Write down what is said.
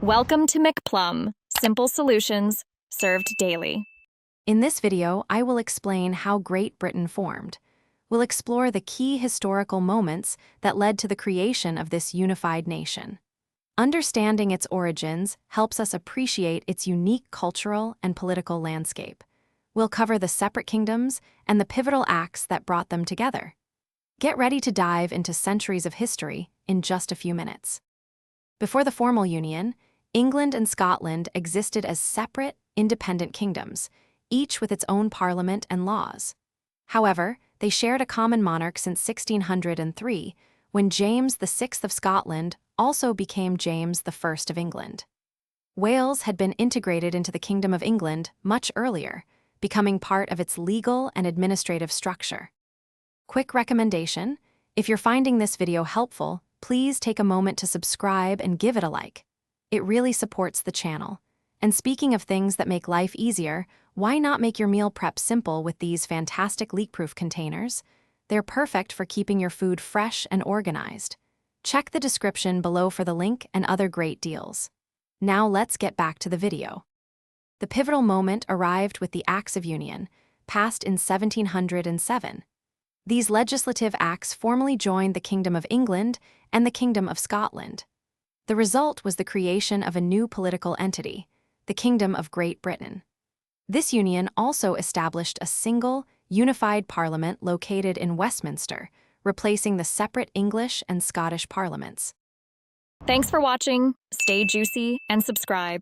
Welcome to McPlum, simple solutions served daily. In this video, I will explain how Great Britain formed. We'll explore the key historical moments that led to the creation of this unified nation. Understanding its origins helps us appreciate its unique cultural and political landscape. We'll cover the separate kingdoms and the pivotal acts that brought them together. Get ready to dive into centuries of history in just a few minutes. Before the formal union, England and Scotland existed as separate, independent kingdoms, each with its own parliament and laws. However, they shared a common monarch since 1603, when James VI of Scotland also became James I of England. Wales had been integrated into the Kingdom of England much earlier, becoming part of its legal and administrative structure. Quick recommendation: if you're finding this video helpful, please take a moment to subscribe and give it a like. It really supports the channel. And speaking of things that make life easier, why not make your meal prep simple with these fantastic leak-proof containers? They're perfect for keeping your food fresh and organized. Check the description below for the link and other great deals. Now let's get back to the video. The pivotal moment arrived with the Acts of Union, passed in 1707. These legislative acts formally joined the Kingdom of England and the Kingdom of Scotland. The result was the creation of a new political entity, the Kingdom of Great Britain. This union also established a single, unified parliament located in Westminster, replacing the separate English and Scottish parliaments. Thanks for watching. Stay juicy and subscribe.